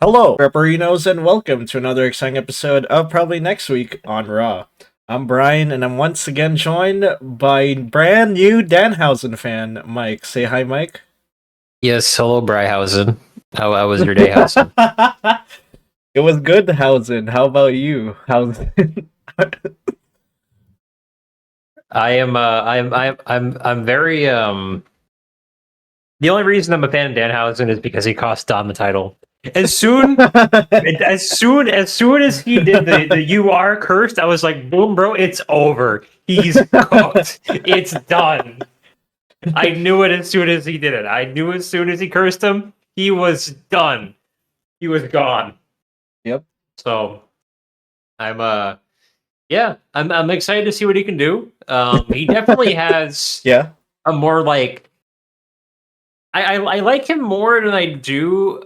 Hello, Grapperinos, and welcome to another exciting episode of Probably Next Week on Raw. I'm Bryon, and I'm once again joined by brand new Danhausen fan, Mike. Say hi, Mike. Yes, hello, Bryhausen. How was your day, Hausen? It was good, Hausen. How about you? How's I am. I'm very. The only reason I'm a fan of Danhausen is because he cost Dom the title. As soon as he did the "you are cursed," I was like, "Boom, bro, it's over. He's cooked. It's done." I knew it as soon as he did it. I knew as soon as he cursed him, he was done. He was gone. Yep. So, I'm yeah, I'm excited to see what he can do. He definitely has Yeah. a more like I like him more than I do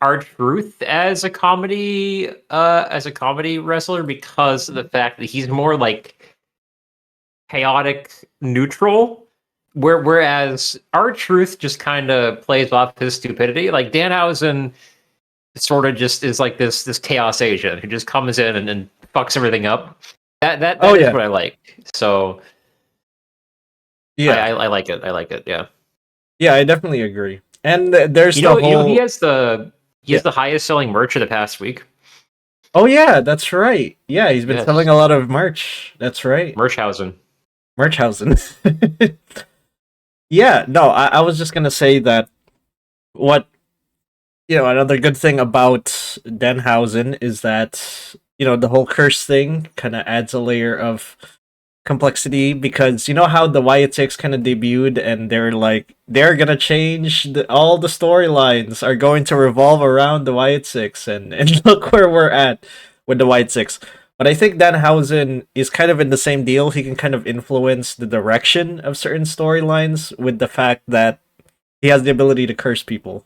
R-Truth as a comedy wrestler because of the fact that he's more like chaotic neutral. Whereas R-Truth just kind of plays off his stupidity. Like Danhausen sort of just is like this chaos agent who just comes in and fucks everything up. That is what I like. So Yeah. I like it. I like it. Yeah. Yeah, I definitely agree. And there's He has the highest selling merch of the past week. Oh yeah, that's right. Yeah, he's been selling a lot of merch. That's right. Merchhausen. Yeah, no, I was just gonna say that another good thing about Danhausen is that, the whole curse thing kind of adds a layer of complexity because you know how the Wyatt Six kind of debuted and they're like, they're gonna change all the storylines are going to revolve around the Wyatt Six and look where we're at with the Wyatt Six. But I think Danhausen is kind of in the same deal. He can kind of influence the direction of certain storylines with the fact that he has the ability to curse people.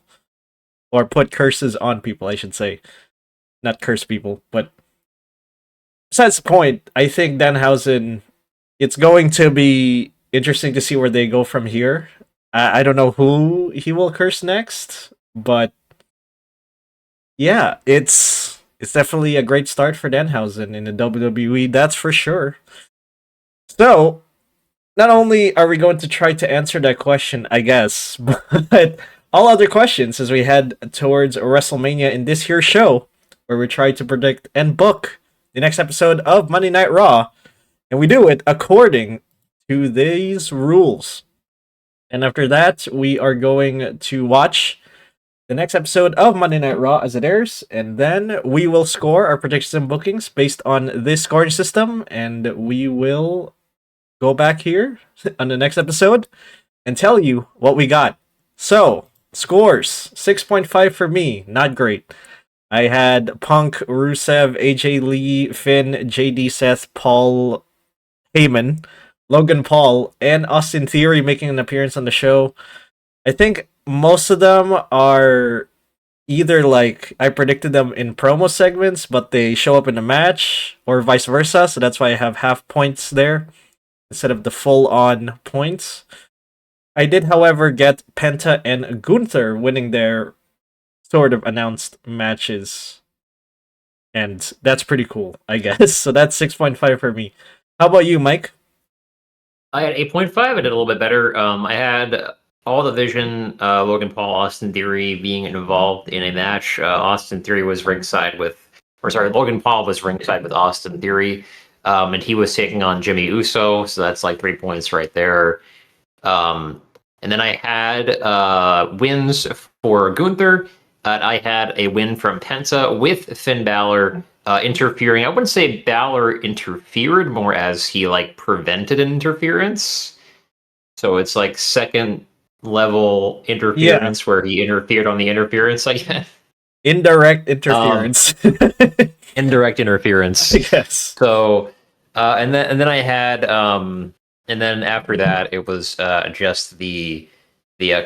Or put curses on people, I should say. Not curse people, but besides the point, I think Danhausen, it's going to be interesting to see where they go from here. I don't know who he will curse next, but yeah, it's definitely a great start for Danhausen in the WWE, that's for sure. So, not only are we going to try to answer that question, I guess, but all other questions as we head towards WrestleMania in this here show, where we try to predict and book the next episode of Monday Night Raw, and we do it according to these rules. And after that, we are going to watch the next episode of Monday Night Raw as it airs, and then we will score our predictions and bookings based on this scoring system, and we will go back here on the next episode and tell you what we got. So, scores 6.5 for me, not great. I had Punk, Rusev, AJ Lee, Finn, JD Seth, Paul Heyman, Logan Paul, and Austin Theory making an appearance on the show. I think most of them are either like I predicted them in promo segments, but they show up in the match, or vice versa. So that's why I have half points there instead of the full-on points. I did, however, get Penta and Gunther winning their sort of announced matches. And that's pretty cool, I guess. So that's 6.5 for me. How about you, Mike? I had 8.5. I did a little bit better. I had All Division, Logan Paul, Austin Theory being involved in a match. Austin Theory was ringside Logan Paul was ringside with Austin Theory. And he was taking on Jey Uso, so that's like 3 points right there. And then I had wins for Gunther. I had a win from Penta with Finn Balor interfering. I wouldn't say Balor interfered, more as he like prevented an interference. So it's like second level interference where he interfered on the interference, I guess. Indirect interference. Indirect interference. Yes. So, and then I had, and then after that, it was just the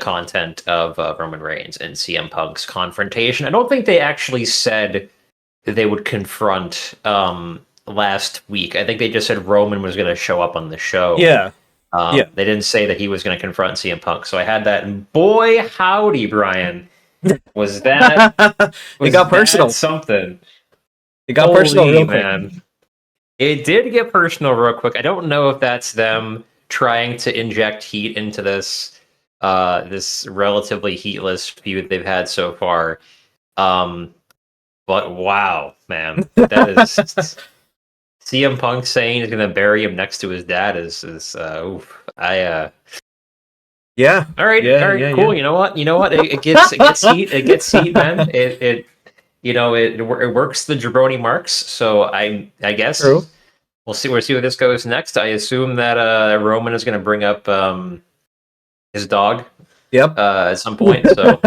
content of Roman Reigns and CM Punk's confrontation. I don't think they actually said that they would confront last week. I think they just said Roman was going to show up on the show. Yeah. They didn't say that he was going to confront CM Punk. So I had that, and boy, howdy, Bryon. Was that It got personal. something? It got personal real quick. Man. It did get personal real quick. I don't know if that's them trying to inject heat into this relatively heatless feud they've had so far. But wow, man, that is CM Punk saying he's gonna bury him next to his dad is oof. Yeah. All right, cool. Yeah. You know what? It gets heat. It gets heat, man. It works the jabroni marks. So I guess True. we'll see where this goes next. I assume that Roman is going to bring up his dog. Yep. At some point. So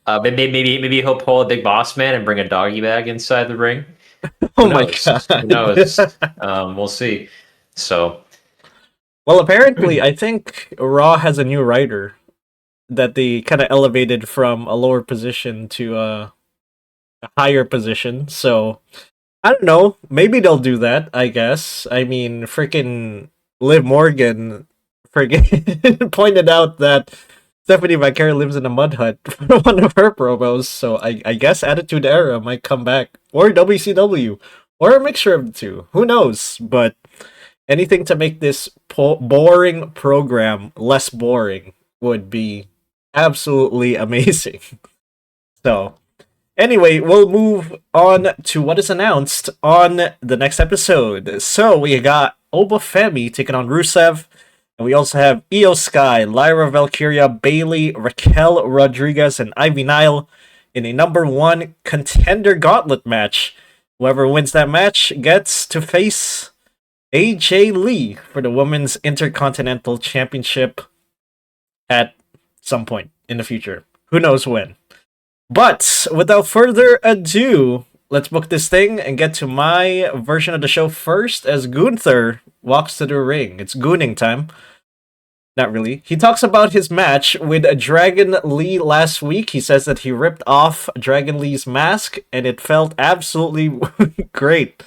maybe he'll pull a big boss man and bring a doggy bag inside the ring. Oh my god. Who knows? We'll see. So. Well, apparently, I think Raw has a new writer that they kind of elevated from a lower position to a higher position. So I don't know. Maybe they'll do that. I guess. I mean, freaking Liv Morgan, freaking pointed out that Stephanie McCare lives in a mud hut for one of her promos. So I guess Attitude Era might come back, or WCW, or a mixture of the two. Who knows? But anything to make this boring program less boring would be absolutely amazing. So, anyway, we'll move on to what is announced on the next episode. So, we got Oba Femi taking on Rusev, and we also have Io Sky, Lyra Valkyria, Bailey, Raquel Rodriguez, and Ivy Nile in a number 1 contender gauntlet match. Whoever wins that match gets to face AJ Lee for the Women's Intercontinental Championship at some point in the future. Who knows when. But without further ado, let's book this thing and get to my version of the show first as Gunther walks to the ring. It's gooning time. Not really. He talks about his match with Dragon Lee last week. He says that he ripped off Dragon Lee's mask and it felt absolutely great.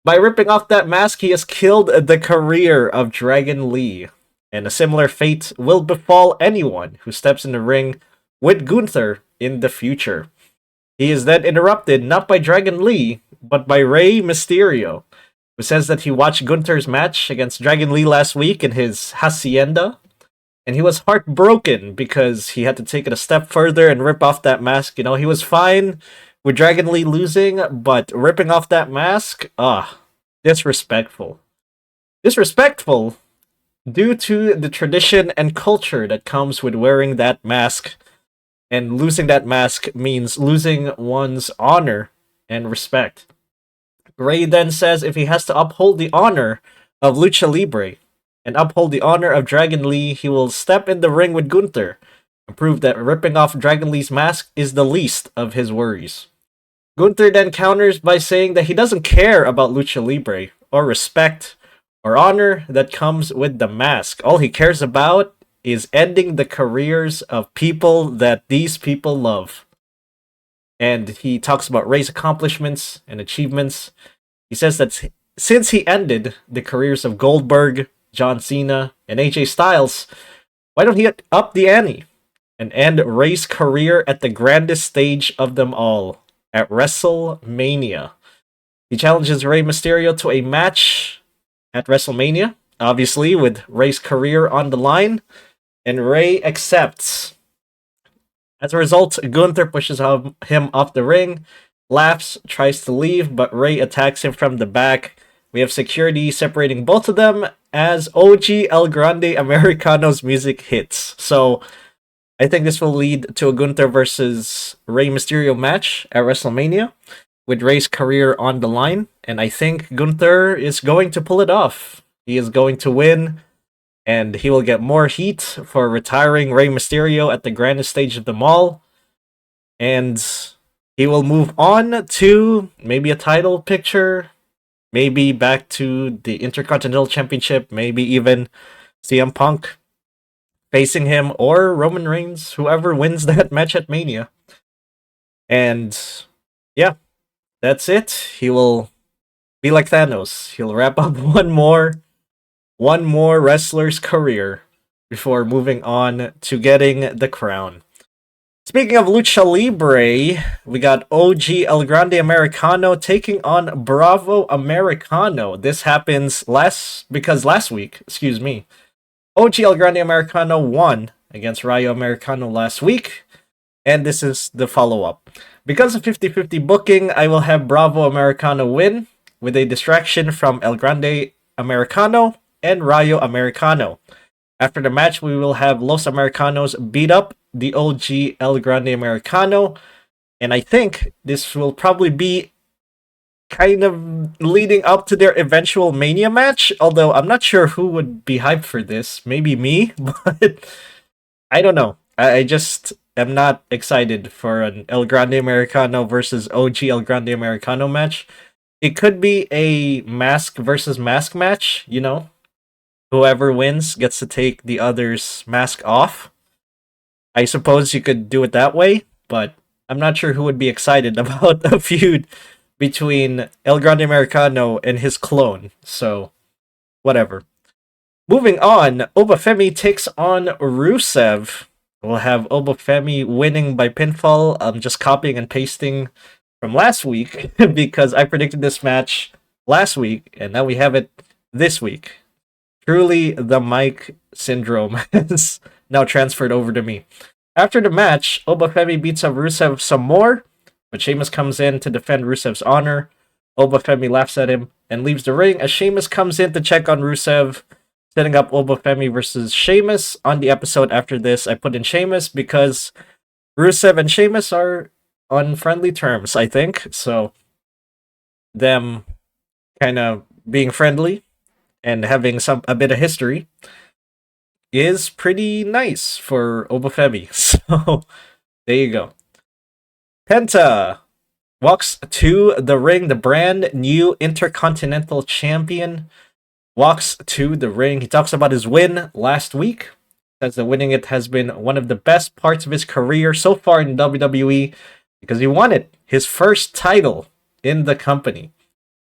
By ripping off that mask, he has killed the career of Dragon Lee, and a similar fate will befall anyone who steps in the ring with Gunther in the future. He is then interrupted not by Dragon Lee, but by Rey Mysterio, who says that he watched Gunther's match against Dragon Lee last week in his hacienda, and he was heartbroken because he had to take it a step further and rip off that mask. You know, he was fine with Dragon Lee losing, but ripping off that mask, disrespectful. Disrespectful due to the tradition and culture that comes with wearing that mask, and losing that mask means losing one's honor and respect. Ray then says if he has to uphold the honor of Lucha Libre and uphold the honor of Dragon Lee, he will step in the ring with Gunther and prove that ripping off Dragon Lee's mask is the least of his worries. Gunther then counters by saying that he doesn't care about Lucha Libre, or respect, or honor that comes with the mask. All he cares about is ending the careers of people that these people love. And he talks about Ray's accomplishments and achievements. He says that since he ended the careers of Goldberg, John Cena, and AJ Styles, why don't he up the ante and end Ray's career at the grandest stage of them all, at WrestleMania. He challenges Rey Mysterio to a match at WrestleMania, obviously with Rey's career on the line, and Rey accepts. As a result, Gunther pushes him off the ring, laughs, tries to leave, but Rey attacks him from the back. We have security separating both of them as OG El Grande Americano's music hits. So, I think this will lead to a Gunther versus Rey Mysterio match at WrestleMania, with Rey's career on the line, and I think Gunther is going to pull it off. He is going to win, and he will get more heat for retiring Rey Mysterio at the grandest stage of them all, and he will move on to maybe a title picture, maybe back to the Intercontinental Championship, maybe even CM Punk facing him, or Roman Reigns, whoever wins that match at Mania. And yeah, that's it. He will be like Thanos. He'll wrap up one more wrestler's career before moving on to getting the crown. Speaking of Lucha Libre, we got OG El Grande Americano taking on Bravo Americano. This happens last week, OG El Grande Americano won against Rayo Americano last week, and this is the follow-up. Because of 50-50 booking, I will have Bravo Americano win with a distraction from El Grande Americano and Rayo Americano. After the match, we will have Los Americanos beat up the OG El Grande Americano, and I think this will probably be kind of leading up to their eventual Mania match, although I'm not sure who would be hyped for this. Maybe me, but I don't know. I just am not excited for an El Grande Americano versus OG El Grande Americano match. It could be a mask versus mask match, you know? Whoever wins gets to take the other's mask off. I suppose you could do it that way, but I'm not sure who would be excited about a feud between El Grande Americano and his clone. So, whatever. Moving on, Obafemi takes on Rusev. We'll have Obafemi winning by pinfall. I'm just copying and pasting from last week because I predicted this match last week, and now we have it this week. Truly, the Mike syndrome has now transferred over to me. After the match, Obafemi beats up Rusev some more, but Sheamus comes in to defend Rusev's honor. Obafemi laughs at him and leaves the ring as Sheamus comes in to check on Rusev, setting up Obafemi versus Sheamus. On the episode after this, I put in Sheamus because Rusev and Sheamus are on friendly terms, I think. So, them kind of being friendly and having a bit of history is pretty nice for Obafemi. So, there you go. Penta walks to the ring. The brand new Intercontinental Champion walks to the ring. He talks about his win last week. Says that winning it has been one of the best parts of his career so far in WWE because he won it, his first title in the company.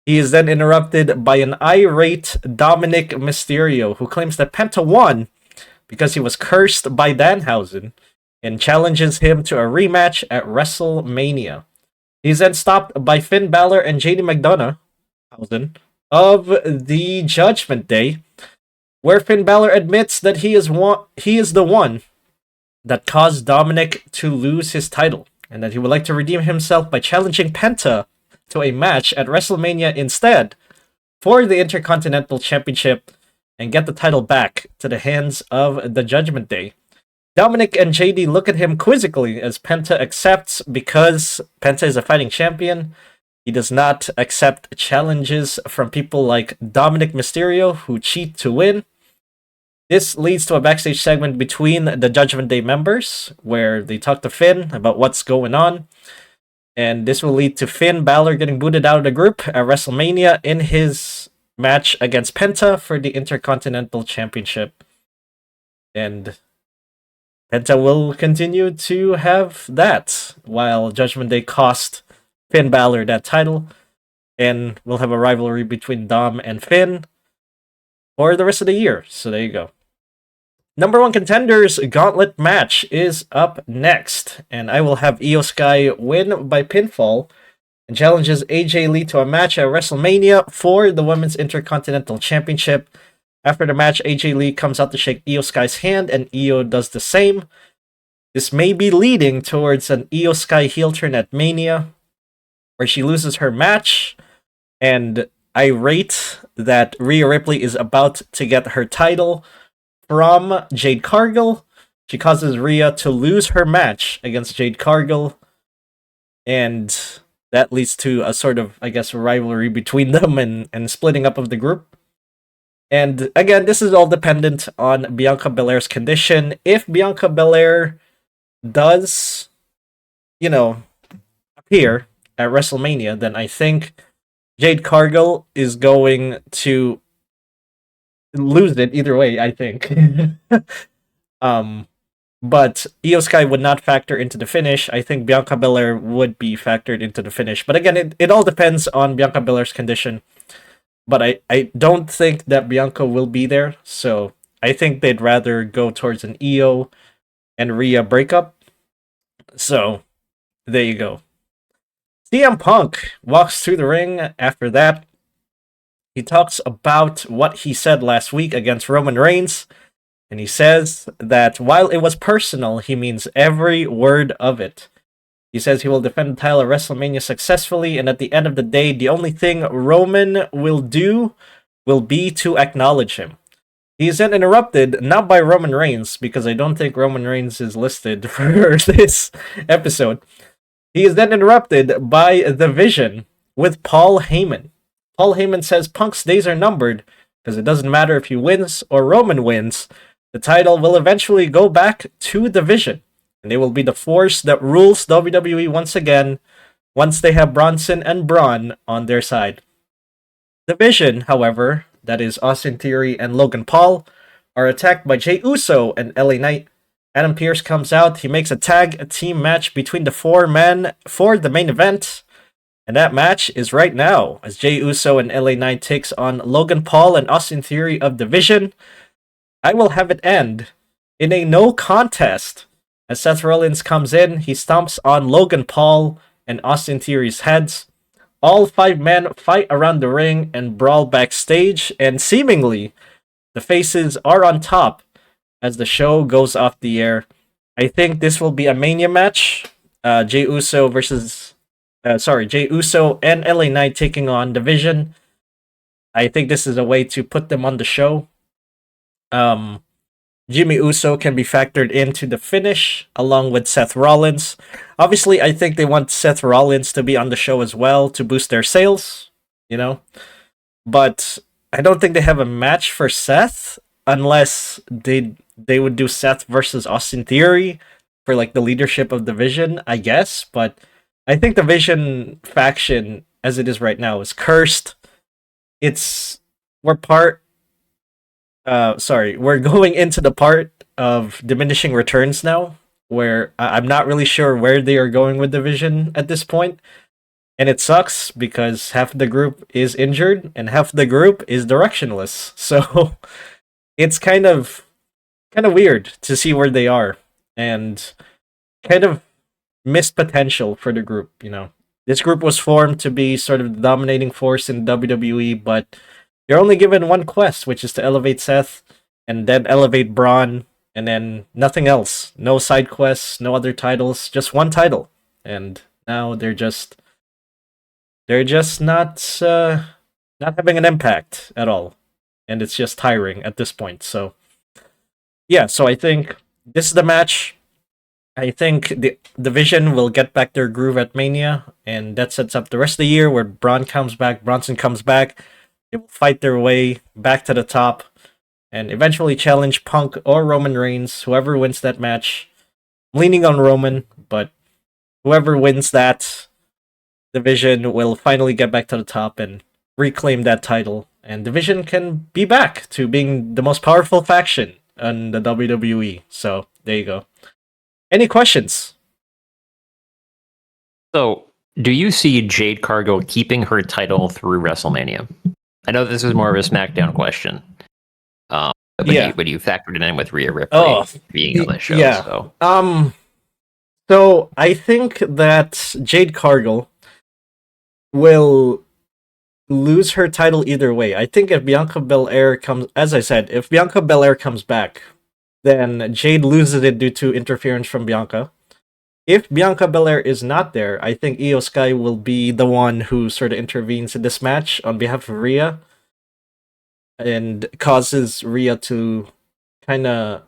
He is then interrupted by an irate Dominik Mysterio who claims that Penta won because he was cursed by Danhausen and challenges him to a rematch at WrestleMania. He's then stopped by Finn Balor and JD Mcdonagh of the Judgment Day, where Finn Balor admits that he is the one that caused Dominik to lose his title, and that he would like to redeem himself by challenging Penta to a match at WrestleMania instead for the Intercontinental Championship and get the title back to the hands of the Judgment Day. Dominik and JD look at him quizzically as Penta accepts because Penta is a fighting champion. He does not accept challenges from people like Dominik Mysterio who cheat to win. This leads to a backstage segment between the Judgment Day members where they talk to Finn about what's going on. And this will lead to Finn Balor getting booted out of the group at WrestleMania in his match against Penta for the Intercontinental Championship. And Penta will continue to have that while Judgment Day cost Finn Balor that title. And we'll have a rivalry between Dom and Finn for the rest of the year. So there you go. Number 1 contenders gauntlet match is up next, and I will have Io Sky win by pinfall and challenges AJ Lee to a match at WrestleMania for the Women's Intercontinental Championship. After the match, AJ Lee comes out to shake Io Sky's hand, and Io does the same. This may be leading towards an Io Sky heel turn at Mania, where she loses her match, and I rate that Rhea Ripley is about to get her title from Jade Cargill. She causes Rhea to lose her match against Jade Cargill, and that leads to a sort of, I guess, rivalry between them and splitting up of the group. And again, this is all dependent on Bianca Belair's condition. If Bianca Belair does, appear at WrestleMania, then I think Jade Cargill is going to lose it either way, I think. But Io Sky would not factor into the finish. I think Bianca Belair would be factored into the finish. But again, it all depends on Bianca Belair's condition. But I don't think that Bianca will be there. So I think they'd rather go towards an Io and Rhea breakup. So, there you go. CM Punk walks through the ring after that. He talks about what he said last week against Roman Reigns, and he says that while it was personal, he means every word of it. He says he will defend the title at WrestleMania successfully, and at the end of the day, the only thing Roman will do will be to acknowledge him. He is then interrupted, not by Roman Reigns, because I don't think Roman Reigns is listed for this episode. He is then interrupted by The Vision with Paul Heyman. Paul Heyman says Punk's days are numbered, because it doesn't matter if he wins or Roman wins, the title will eventually go back to The Vision, and they will be the force that rules WWE once again, once they have Bronson and Braun on their side. The Vision, however, that is Austin Theory and Logan Paul, are attacked by Jey Uso and LA Knight. Adam Pearce comes out, he makes a tag team match between the four men for the main event, and that match is right now, as Jey Uso and LA Knight takes on Logan Paul and Austin Theory of The Vision. I will have it end in a no contest. As Seth Rollins comes in, he stomps on Logan Paul and Austin Theory's heads. All five men fight around the ring and brawl backstage, and seemingly, the faces are on top as the show goes off the air. I think this will be a Mania match. Jey Uso and LA Knight taking on The Vision. I think this is a way to put them on the show. Jimmy Uso can be factored into the finish along with Seth Rollins. Obviously, I think they want Seth Rollins to be on the show as well to boost their sales, But I don't think they have a match for Seth unless they would do Seth versus Austin Theory for like the leadership of the Vision, I guess. But I think the Vision faction, as it is right now, is cursed. We're going into the part of diminishing returns now, where I'm not really sure where they are going with the Vision at this point. And it sucks because half the group is injured and half the group is directionless. So it's kind of weird to see where they are and kind of missed potential for the group, This group was formed to be sort of the dominating force in WWE, but you're only given one quest, which is to elevate Seth and then elevate Braun, and then nothing else. No side quests, no other titles, just one title. And now they're just not having an impact at all. And it's just tiring at this point. So yeah, so I think this is the match. I think the Vision will get back their groove at Mania, and that sets up the rest of the year where Bronson comes back. They will fight their way back to the top and eventually challenge Punk or Roman Reigns. Whoever wins that match, I'm leaning on Roman, but whoever wins that, the Vision will finally get back to the top and reclaim that title. And the Vision can be back to being the most powerful faction in the WWE. So, there you go. Any questions? So, do you see Jade Cargill keeping her title through WrestleMania? I know this is more of a SmackDown question. But you factored it in with Rhea Ripley being on the show. Yeah. So I think that Jade Cargill will lose her title either way. I think if Bianca Belair comes back, then Jade loses it due to interference from Bianca. If Bianca Belair is not there, I think Io Sky will be the one who sort of intervenes in this match on behalf of Rhea and causes Rhea to kind of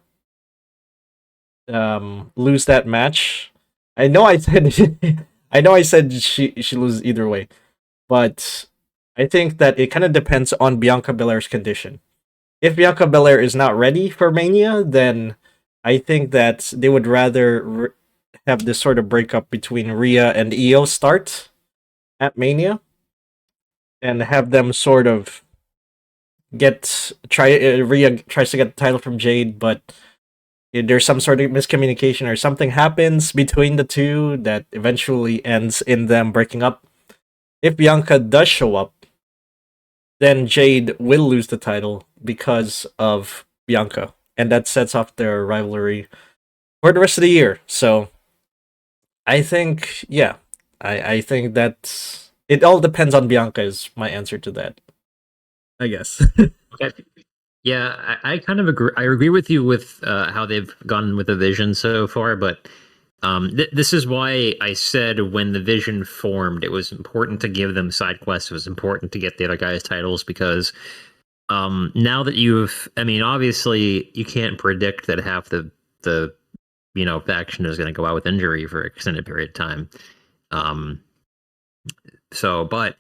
lose that match. I know I said she loses either way, but I think that it kind of depends on Bianca Belair's condition. If Bianca Belair is not ready for Mania, then I think that they would rather have this sort of breakup between Rhea and Io start at Mania and have them sort of Rhea tries to get the title from Jade, but there's some sort of miscommunication or something happens between the two that eventually ends in them breaking up. If Bianca does show up, then Jade will lose the title because of Bianca, and that sets off their rivalry for the rest of the year. So I think, yeah, I think that it all depends on Bianca is my answer to that. I guess. Okay. Yeah, I kind of agree. I agree with you with how they've gone with the vision so far, but this is why I said when the vision formed, it was important to give them side quests. It was important to get the other guys titles because now that I mean, obviously you can't predict that half the faction is going to go out with injury for an extended period of time. Um, but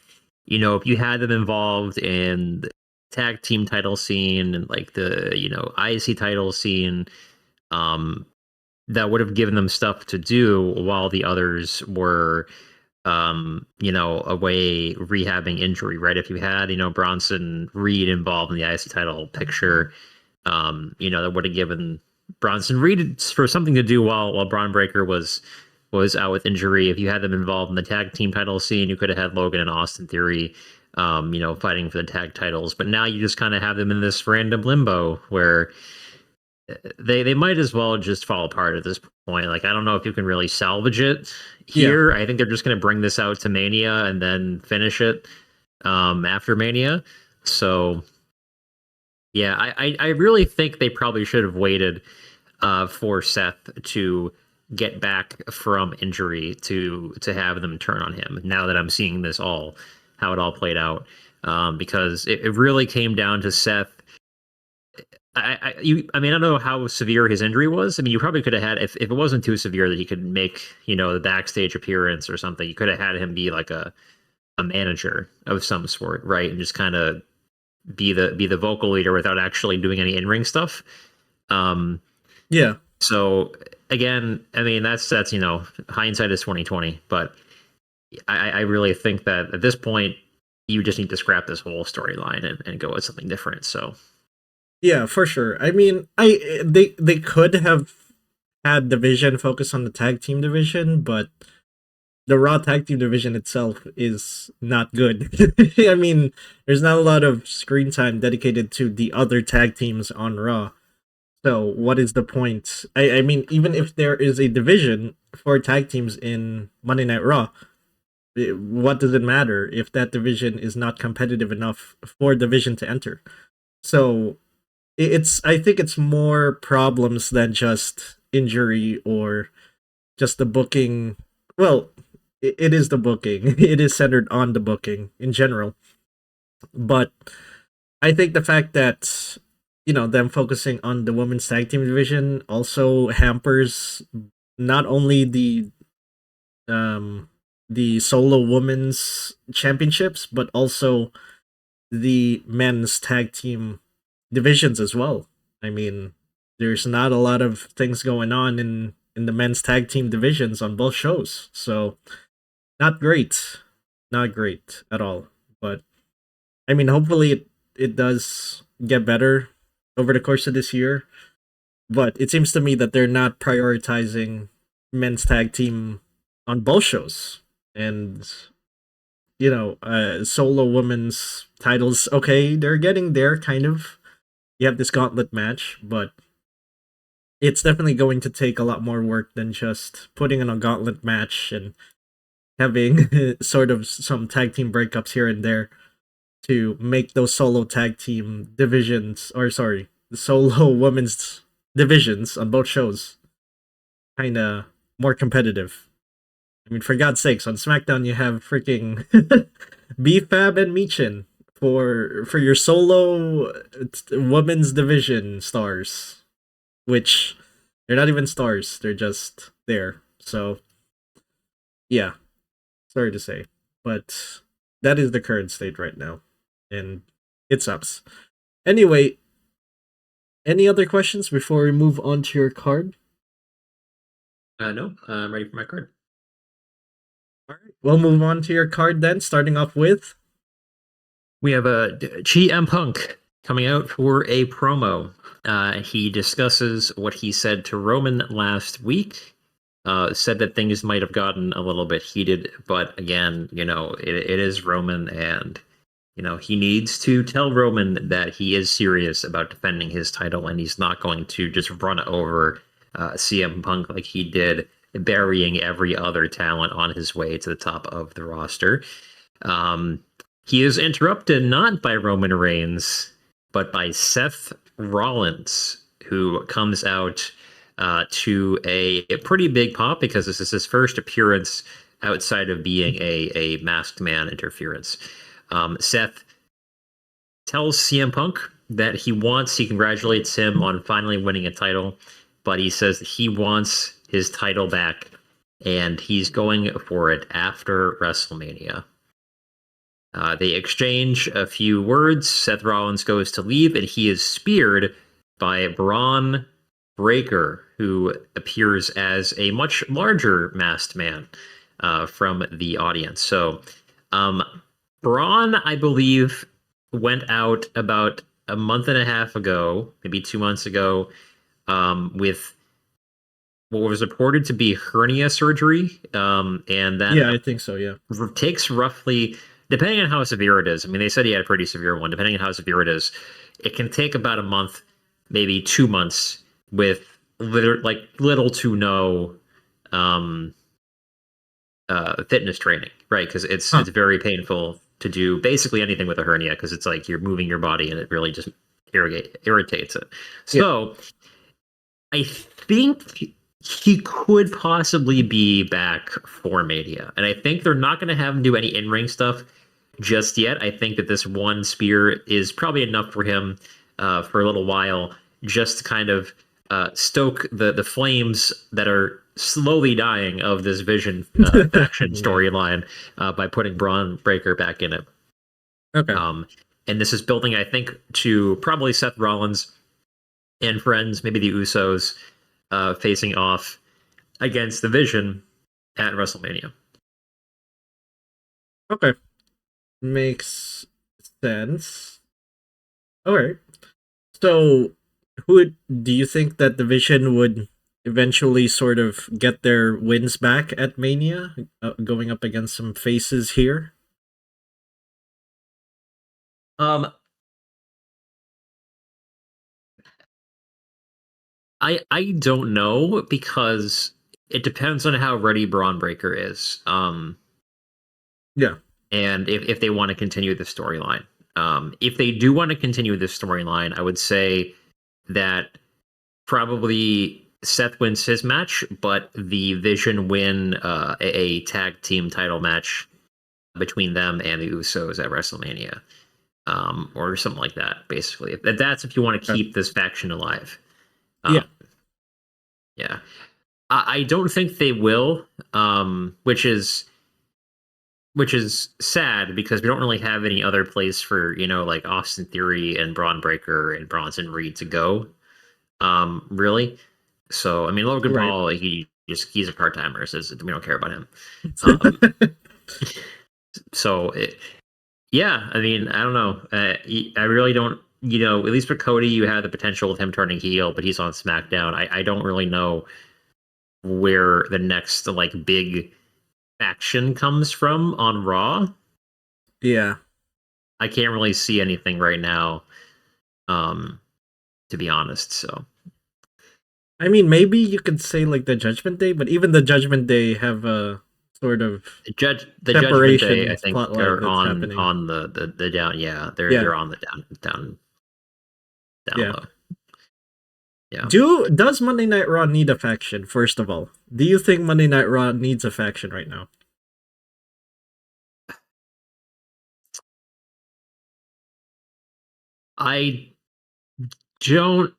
if you had them involved in the tag team title scene and like the IC title scene, um, that would have given them stuff to do while the others were away rehabbing injury, right? If you had, Bronson Reed involved in the IC title picture, that would have given Bronson Reed for something to do while Braun Breaker was out with injury. If you had them involved in the tag team title scene, you could have had Logan and Austin Theory, fighting for the tag titles. But now you just kind of have them in this random limbo where they might as well just fall apart at this point. Like, I don't know if you can really salvage it here. Yeah. I think they're just going to bring this out to Mania and then finish it after Mania. So, yeah, I really think they probably should have waited for Seth to get back from injury to have them turn on him. Now that I'm seeing this how it all played out, because it really came down to Seth. I don't know how severe his injury was. I mean, you probably could have had, if it wasn't too severe that he could make, the backstage appearance or something, you could have had him be like a manager of some sort, right? And just kind of be the vocal leader without actually doing any in-ring stuff. Yeah. So again, I mean, that's hindsight is 2020, but I really think that at this point you just need to scrap this whole storyline and go with something different. So yeah, for sure. I mean, they could have had division focus on the tag team division, but the Raw tag team division itself is not good. I mean, there's not a lot of screen time dedicated to the other tag teams on Raw. So what is the point? I mean, even if there is a division for tag teams in Monday Night Raw, what does it matter if that division is not competitive enough for division to enter? So I think it's more problems than just injury or just the booking. Well, it is the booking. It is centered on the booking in general. But I think the fact that them focusing on the women's tag team division also hampers not only the solo women's championships, but also the men's tag team divisions as well. I mean, there's not a lot of things going on in the men's tag team divisions on both shows. So not great at all. But I mean, hopefully it does get better over the course of this year. But it seems to me that they're not prioritizing men's tag team on both shows. And solo women's titles, okay, they're getting there kind of. You have this gauntlet match, but it's definitely going to take a lot more work than just putting in a gauntlet match and having sort of some tag team breakups here and there to make those solo tag team divisions, the solo women's divisions on both shows kind of more competitive. I mean, for God's sakes, on SmackDown you have freaking B-Fab and Michin for your solo women's division stars, which they're not even stars, they're just there. So yeah, sorry to say, but that is the current state right now, and it sucks. Anyway, any other questions before we move on to your card? No, I'm ready for my card. All right, we'll move on to your card then, starting off with we have CM Punk coming out for a promo. He discusses what he said to Roman last week. Said that things might have gotten a little bit heated, but again, it is Roman, and he needs to tell Roman that he is serious about defending his title, and he's not going to just run over CM Punk like he did burying every other talent on his way to the top of the roster. He is interrupted not by Roman Reigns, but by Seth Rollins, who comes out to a pretty big pop because this is his first appearance outside of being a masked man interference. Seth tells CM Punk that he congratulates him on finally winning a title, but he says that he wants his title back and he's going for it after WrestleMania. They exchange a few words. Seth Rollins goes to leave, and he is speared by Bron Breakker, who appears as a much larger masked man from the audience. So, Braun, I believe, went out about a month and a half ago, maybe 2 months ago, with what was reported to be hernia surgery, and that I think so. Yeah, takes roughly, depending on how severe it is. I mean, they said he had a pretty severe one. Depending on how severe it is, it can take about a month, maybe 2 months, with little to no fitness training, right? Because it's very painful to do basically anything with a hernia, because it's like you're moving your body and it really just irritates it. So I think he could possibly be back for Mania, and I think they're not going to have him do any in-ring stuff just yet. I think that this one spear is probably enough for him for a little while, just to kind of stoke the flames that are slowly dying of this Vision faction storyline by putting Braun Breaker back in it. Okay. And this is building, I think, to probably Seth Rollins and friends, maybe the Usos, facing off against the Vision at WrestleMania. Okay. Makes sense. Alright. So, do you think that the Vision would eventually sort of get their wins back at Mania, going up against some faces here? I don't know, because it depends on how ready Braun Breaker is. Yeah. And if they want to continue the storyline. If they do want to continue this storyline, I would say that probably Seth wins his match, but the Vision win a tag team title match between them and the Usos at WrestleMania, or something like that. Basically, that's if you want to keep this faction alive. Yeah. I don't think they will, which is sad, because we don't really have any other place for, like Austin Theory and Braun Breaker and Bronson Reed to go, really. So I mean, Logan Paul, he's a part-timer, so we don't care about him. So I mean, I don't know. I really don't. At least for Cody, you have the potential of him turning heel, but he's on SmackDown. I don't really know where the next big faction comes from on Raw. Yeah. I can't really see anything right now, to be honest. So I mean, maybe you could say the Judgment Day, but even the Judgment Day have a sort of the Judgment Day, I think, are on the down. Yeah, they're on the down low. Yeah. Does Monday Night Raw need a faction? First of all, do you think Monday Night Raw needs a faction right now? I don't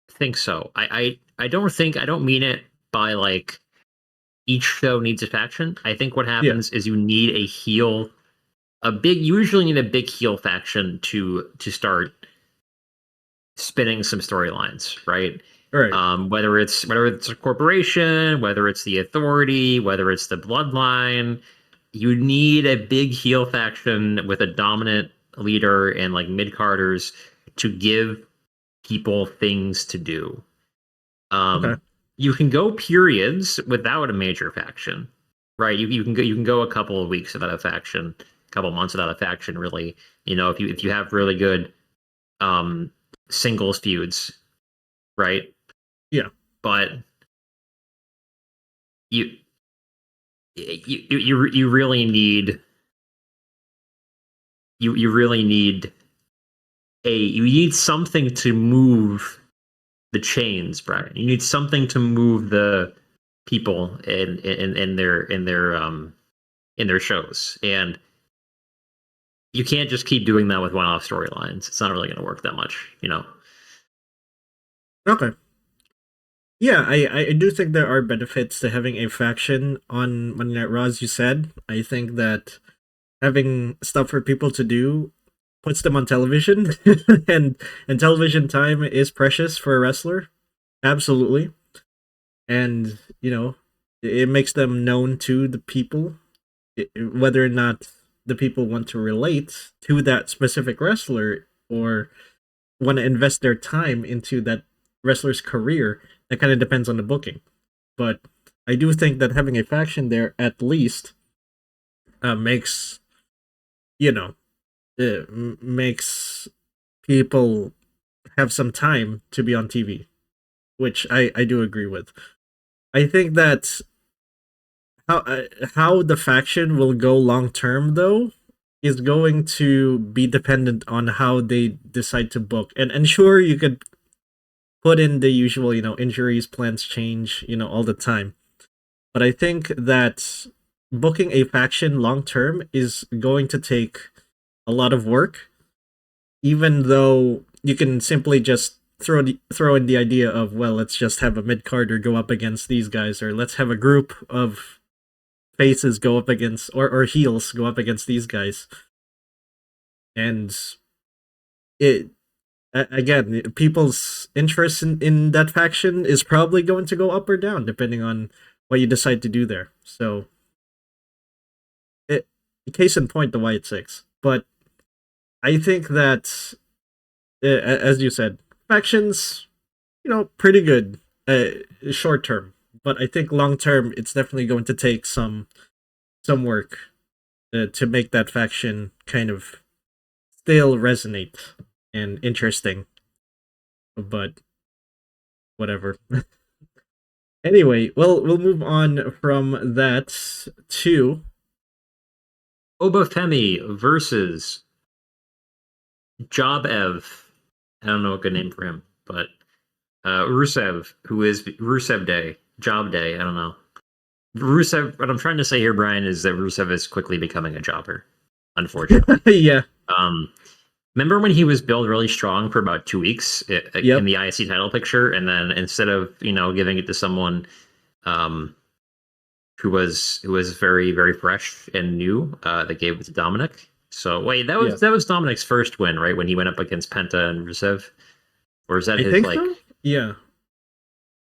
think so. I don't mean it by each show needs a faction. I think what happens is you need you usually need a big heel faction to start spinning some storylines, right? Right. Whether it's a corporation, whether it's the Authority, whether it's the Bloodline, you need a big heel faction with a dominant leader and mid-carders to give people things to do. You can go periods without a major faction, right? You can go a couple of weeks without a faction, a couple months without a faction, really. If you have really good singles feuds, right? Yeah. But you you really need you really need you need something to move the chains, Brian. You need something to move the people in their shows, and you can't just keep doing that with one-off storylines. It's not really going to work that much, you know. Okay. Yeah, I do think there are benefits to having a faction on Monday Night Raw, as you said. I think that having stuff for people to do puts them on television, and television time is precious for a wrestler. Absolutely. And, it makes them known to the people, whether or not the people want to relate to that specific wrestler or want to invest their time into that wrestler's career. That kind of depends on the booking. But I do think that having a faction there at least makes, makes people have some time to be on TV, which I do agree with. I think that how the faction will go long term, though, is going to be dependent on how they decide to book. And sure, you could put in the usual, injuries, plans change, all the time. But I think that booking a faction long term is going to take a lot of work, even though you can simply just throw in the idea of, well, let's just have a mid-carder go up against these guys, or let's have a group of faces go up against, or heels go up against these guys. And it, again, people's interest in that faction is probably going to go up or down depending on what you decide to do there. So, case in point, the Wyatt Six. But I think that, as you said, factions, pretty good short term. But I think long term, it's definitely going to take some work to make that faction kind of still resonate and interesting. But whatever. Anyway, well, we'll move on from that to Obafemi versus Jobev. I don't know a good name for him, but Rusev, who is Rusev Day, Job Day. I don't know. Rusev. What I'm trying to say here, Brian, is that Rusev is quickly becoming a jobber. Unfortunately, yeah. Remember when he was billed really strong for about 2 weeks in the IC title picture, and then instead of giving it to someone who was very very fresh and new, they gave it to Dominik. So wait, that was Dominik's first win, right? When he went up against Penta and Rusev, or is that I his think like? So? Yeah,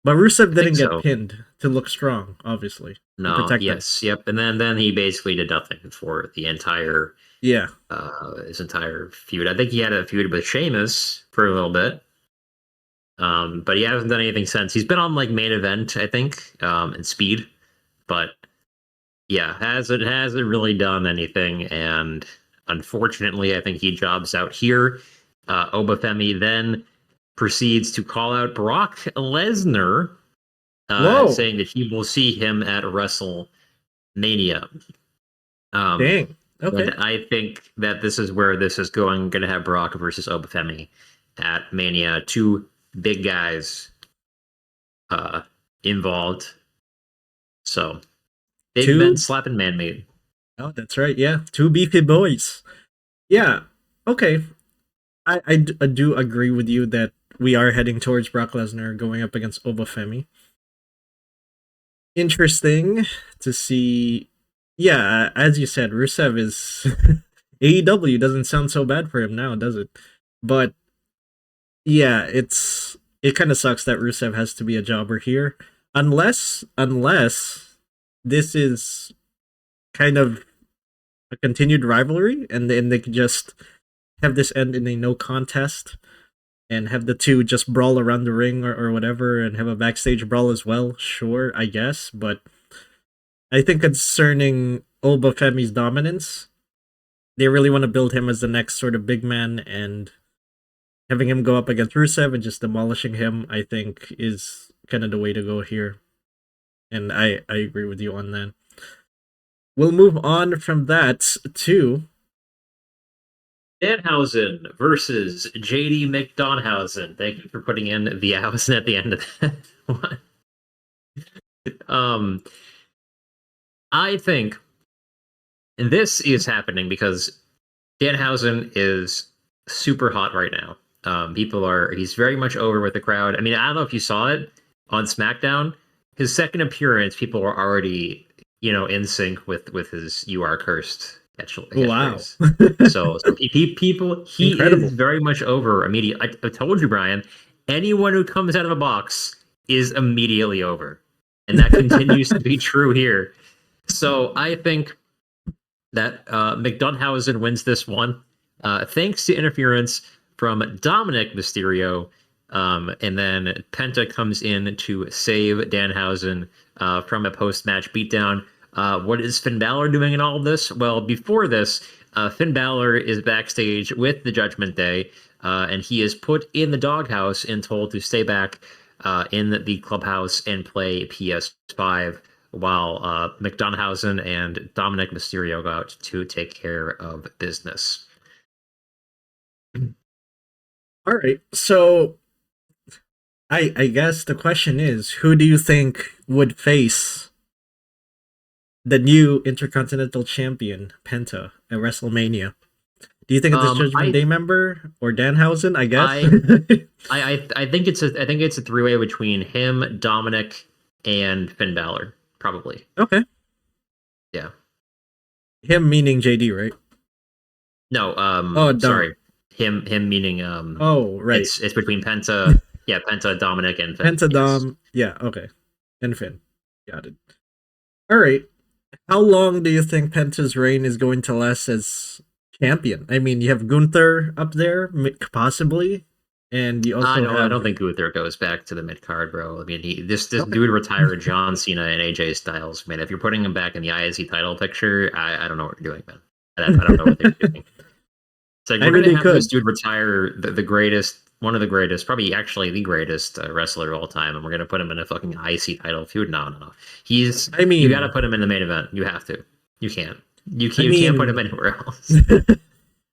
but Rusev didn't get pinned to look strong, obviously. No, yes, yep, and then he basically did nothing for the entire his entire feud. I think he had a feud with Sheamus for a little bit, but he hasn't done anything since. He's been on like main event, I think, and Speed, but yeah, hasn't really done anything. And unfortunately, I think he jobs out here. Obafemi then proceeds to call out Brock Lesnar, saying that he will see him at WrestleMania. Dang. Okay. And I think that this is where this is going to have Brock versus Obafemi at Mania. Two big guys involved. So big men slapping man-made. Oh, that's right. Yeah, two beefy boys. Yeah. Okay. I do agree with you that we are heading towards Brock Lesnar going up against Obafemi. Interesting to see. Yeah, as you said, Rusev is AEW doesn't sound so bad for him now, does it? But yeah, it kind of sucks that Rusev has to be a jobber here, unless this is kind of a continued rivalry, and then they could just have this end in a no contest and have the two just brawl around the ring or whatever, and have a backstage brawl as well. Sure, I guess, but I think concerning Obafemi's dominance, they really want to build him as the next sort of big man, and having him go up against Rusev and just demolishing him, I think, is kind of the way to go here. and I agree with you on that. We'll move on from that to Danhausen versus JD Mcdonagh. Thank you for putting in the Hausen at the end of that one. Um, I think this is happening because Danhausen is super hot right now. He's very much over with the crowd. I mean, I don't know if you saw it on SmackDown. His second appearance, people were already, in sync with his "You Are Cursed" wow, catchphrase. So he incredible. is very much over immediately. I told you, Brian. Anyone who comes out of a box is immediately over, and that continues to be true here. So I think that Mcdonagh wins this one, thanks to interference from Dominik Mysterio. And then Penta comes in to save Danhausen from a post-match beatdown. What is Finn Balor doing in all of this? Well, before this, Finn Balor is backstage with the Judgment Day, and he is put in the doghouse and told to stay back in the clubhouse and play PS5 while Mcdonagh and Dominik Mysterio go out to take care of business. All right, so I guess the question is, who do you think would face the new Intercontinental Champion Penta at WrestleMania? Do you think it's a Judgment Day member or Danhausen? I guess. I think it's a three-way between him, Dominik, and Finn Balor, probably. Okay. Yeah. Him meaning JD, right? No. Sorry. Him meaning Oh, right. It's between Penta. Yeah, Penta, Dominik, and Finn. Penta, Dom. Yes. Yeah. Okay. And Finn. Got it. All right. How long do you think Penta's reign is going to last as champion? I mean, you have Gunther up there, possibly, and you also have... I don't think Gunther goes back to the mid card, bro. I mean, this dude retired John Cena and AJ Styles, man. If you're putting him back in the IC title picture, I don't know what you're doing, man. I don't know what they're doing. It's like we're gonna have this dude retire the greatest, one of the greatest, probably actually the greatest wrestler of all time, and we're gonna put him in a fucking IC title feud. No. He's. I mean, you got to put him in the main event. You have to. You can't. You can't put him anywhere else.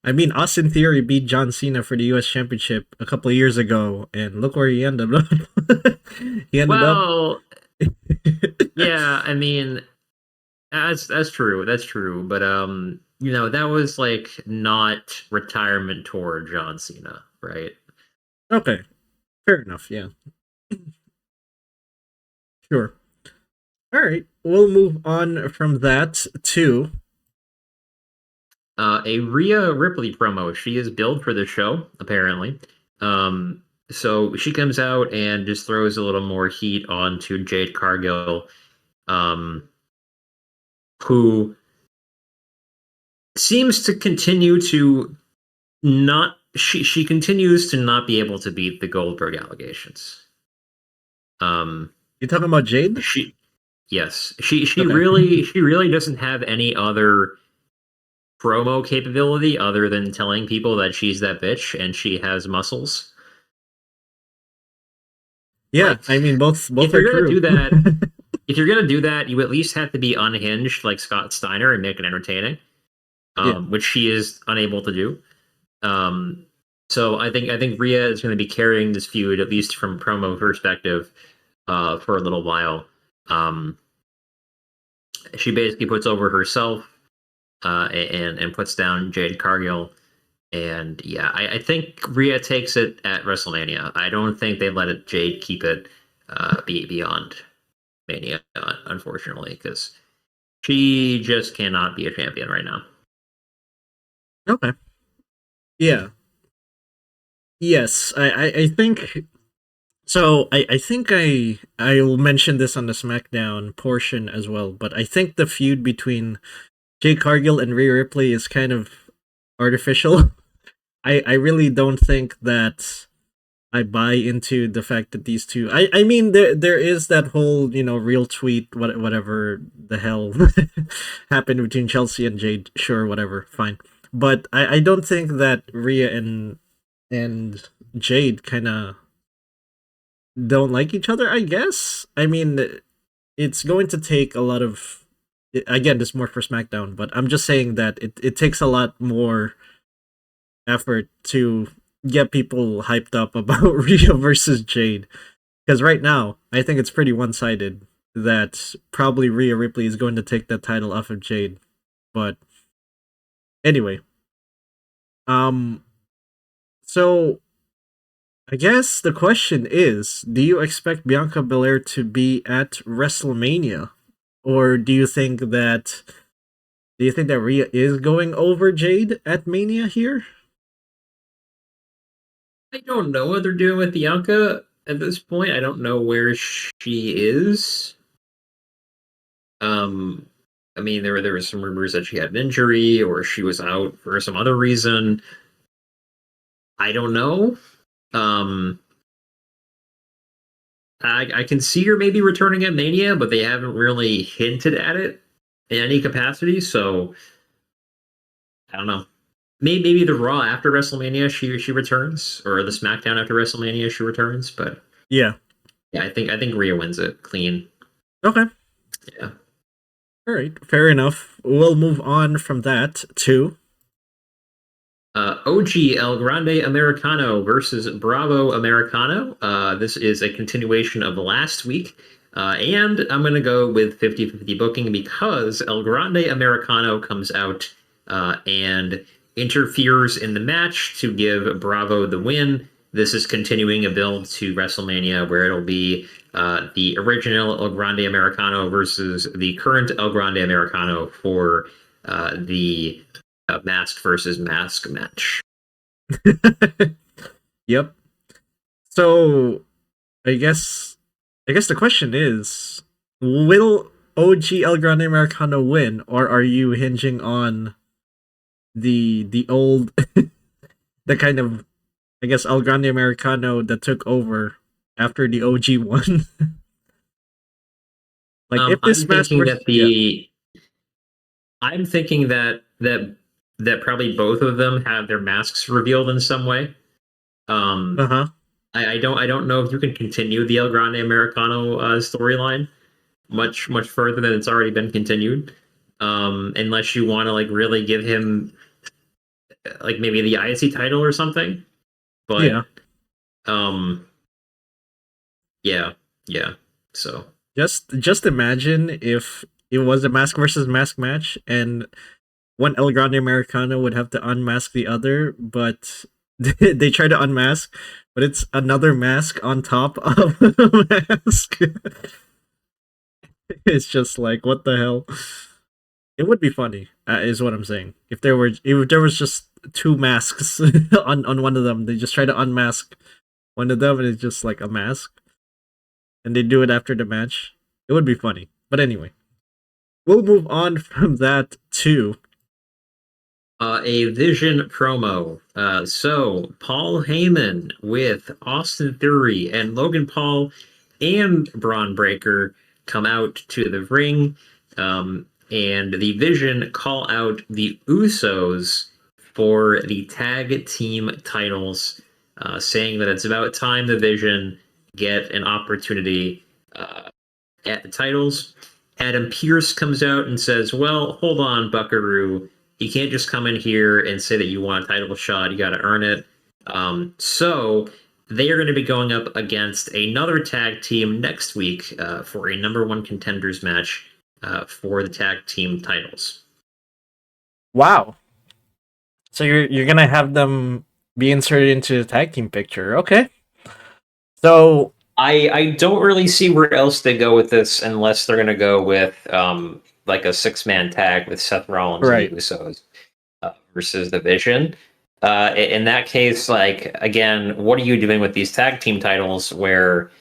I mean, Austin Theory beat John Cena for the U.S. Championship a couple of years ago, and look where he ended up. He ended up. Yeah, I mean, that's true. That's true. But that was like not retirement tour John Cena, right? Okay, fair enough. Yeah, sure. All right, we'll move on from that to a Rhea Ripley promo. She is billed for the show, apparently. So she comes out and just throws a little more heat onto Jade Cargill, who seems to continue to not. She continues to not be able to beat the Goldberg allegations. You talking about Jade? Yes. She really doesn't have any other promo capability other than telling people that she's that bitch and she has muscles. Yeah, like, I mean both if you're are gonna true. Do that, if you're gonna do that, you at least have to be unhinged like Scott Steiner and make it entertaining, which she is unable to do. So I think Rhea is going to be carrying this feud, at least from promo perspective, for a little while. She basically puts over herself and puts down Jade Cargill. And yeah, I think Rhea takes it at WrestleMania. I don't think they let Jade keep it beyond Mania, unfortunately, because she just cannot be a champion right now. Okay. Yeah. Yes, I think so. I think I'll mention this on the SmackDown portion as well, but I think the feud between Jade Cargill and Rhea Ripley is kind of artificial. I really don't think that I buy into the fact that these two. I mean there is that whole real tweet whatever the hell happened between Chelsea and Jade. Sure, whatever, fine. But I don't think that Rhea and Jade kind of don't like each other, I guess. I mean, it's going to take a lot of, again, this is more for SmackDown, but I'm just saying that it takes a lot more effort to get people hyped up about Rhea versus Jade. Because right now, I think it's pretty one sided that probably Rhea Ripley is going to take that title off of Jade. But anyway, um, so I guess the question is, do you expect Bianca Belair to be at WrestleMania? Or do you think that Rhea is going over Jade at Mania here? I don't know what they're doing with Bianca at this point. I don't know where she is. Um, I mean, there were some rumors that she had an injury or she was out for some other reason. I don't know. Um, I can see her maybe returning at Mania, but they haven't really hinted at it in any capacity. So I don't know. Maybe the Raw after WrestleMania she returns, or the SmackDown after WrestleMania she returns. But Yeah. yeah, I think Rhea wins it clean. Okay. Yeah. All right. Fair enough. We'll move on from that to OG El Grande Americano versus Bravo Americano. This is a continuation of last week. And I'm going to go with 50-50 booking because El Grande Americano comes out and interferes in the match to give Bravo the win. This is continuing a build to WrestleMania where it'll be the original El Grande Americano versus the current El Grande Americano for the mask versus mask match. Yep. So I guess the question is, will OG El Grande Americano win, or are you hinging on the old the kind of, I guess, El Grande Americano that took over after the OG won? Like if this I'm match thinking versus, that yeah. I'm thinking that probably both of them have their masks revealed in some way. Um, Uh-huh. I don't know if you can continue the El Grande Americano storyline much further than it's already been continued, unless you want to like really give him like maybe the IC title or something. Yeah. But um, yeah, yeah. So Just imagine if it was a mask versus mask match and one El Grande Americano would have to unmask the other, but they try to unmask, but it's another mask on top of a mask. It's just like, what the hell? It would be funny, is what I'm saying. If there was just two masks on one of them, they just try to unmask one of them, and it's just like a mask, and they do it after the match. It would be funny. But anyway, we'll move on from that to a Vision promo. So Paul Heyman with Austin Theory and Logan Paul and Braun Breaker come out to the ring, and the Vision call out the Usos for the tag team titles, saying that it's about time the Vision get an opportunity at the titles. Adam Pearce comes out and says, "Well, hold on, Buckaroo. You can't just come in here and say that you want a title shot. You got to earn it." So they are going to be going up against another tag team next week for a number one contenders match for the tag team titles. wow. So you're gonna have them be inserted into the tag team picture, okay? So I don't really see where else they go with this unless they're going to go with like a 6-man tag with Seth Rollins and the right, Usos versus the Vision. In that case, like again, what are you doing with these tag team titles where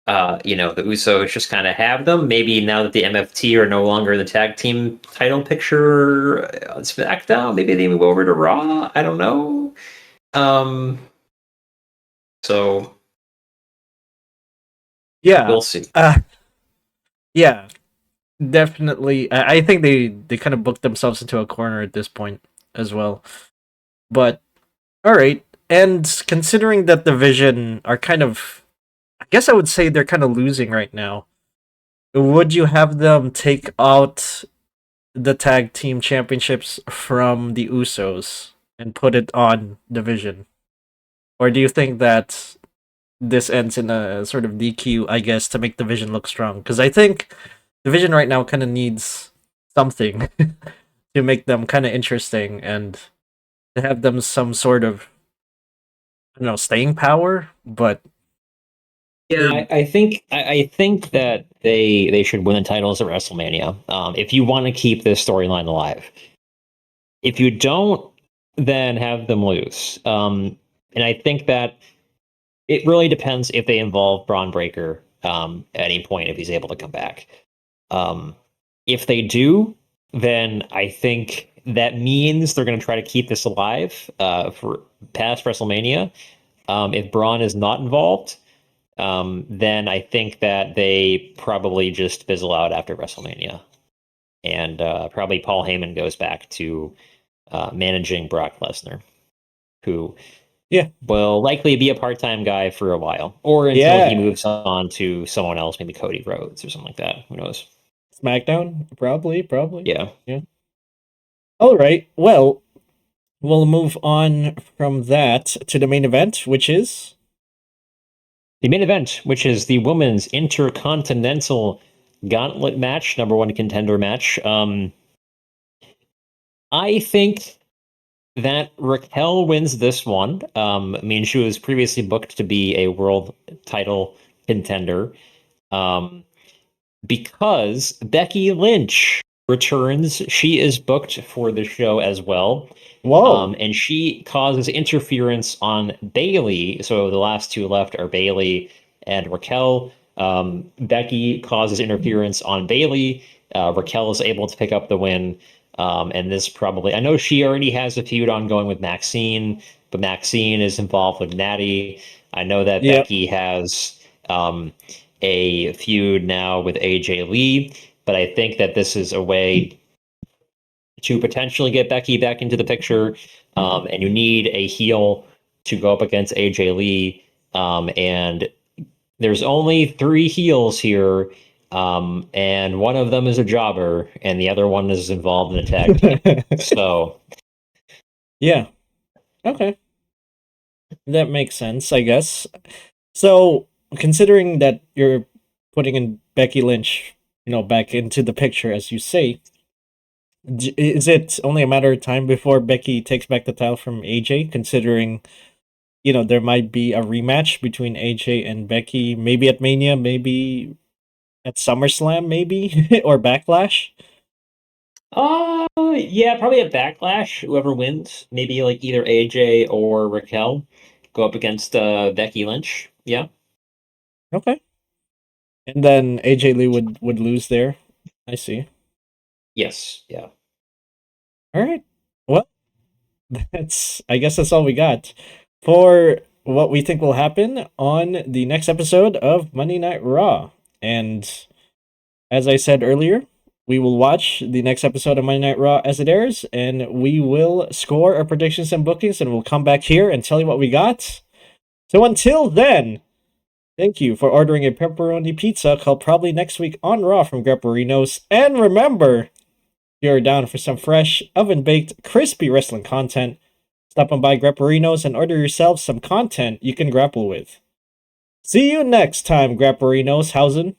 the Usos just kind of have them? Maybe now that the MFT are no longer in the tag team title picture on SmackDown, maybe they move over to Raw. I don't know. Um, so yeah, we'll see. yeah, definitely. I think they kind of booked themselves into a corner at this point as well. But all right, and considering that the Vision are kind of, I guess I would say they're kind of losing right now. would you have them take out the tag team championships from the Usos and put it on Division? Or do you think that this ends in a sort of DQ, I guess, to make Division look strong? Because I think Division right now kind of needs something to make them kind of interesting and to have them some sort of, I don't know, staying power. But Yeah, I think that they should win the titles at WrestleMania. If you want to keep this storyline alive, if you don't, then have them lose. And I think that it really depends if they involve Braun Breaker at any point if he's able to come back. Um, if they do, then I think that means they're going to try to keep this alive for past WrestleMania. If Braun is not involved, then I think that they probably just fizzle out after WrestleMania. And probably Paul Heyman goes back to managing Brock Lesnar, who will likely be a part-time guy for a while, or until he moves on to someone else, maybe Cody Rhodes or something like that. Who knows? SmackDown, probably. Yeah. All right. Well, we'll move on from that to the main event, which is the main event, which is the women's intercontinental gauntlet match, number one contender match. I think that Raquel wins this one. I mean, she was previously booked to be a world title contender. Because Becky Lynch returns. She is booked for the show as well. whoa. And she causes interference on Bailey. So the last two left are Bailey and Raquel. Becky causes interference on Bailey. Raquel is able to pick up the win. And this probably, I know she already has a feud ongoing with Maxine, but Maxine is involved with Natty. I know that Becky has a feud now with AJ Lee, but I think that this is a way to potentially get Becky back into the picture. And you need a heel to go up against AJ Lee. And there's only 3 heels here. And one of them is a jobber, and the other one is involved in a tag team. So, yeah. Okay. That makes sense, I guess. So, considering that you're putting in Becky Lynch, back into the picture, as you say, is it only a matter of time before Becky takes back the title from AJ, considering, there might be a rematch between AJ and Becky, maybe at Mania, maybe at SummerSlam, maybe, or Backlash? yeah, probably a Backlash. Whoever wins, maybe like either AJ or Raquel, go up against Becky Lynch. Yeah. Okay. And then AJ Lee would lose there. I see. Yes. Yeah. All right. Well, I guess that's all we got for what we think will happen on the next episode of Monday Night Raw. And as I said earlier, we will watch the next episode of Monday Night Raw as it airs, and we will score our predictions and bookings, and we'll come back here and tell you what we got. So until then, thank you for ordering a pepperoni pizza called Probably Next Week on Raw from Grapperinos. And remember, if you're down for some fresh, oven-baked, crispy wrestling content, stop on by Grapperinos and order yourself some content you can grapple with. See you next time, Grapperinos. Hausen.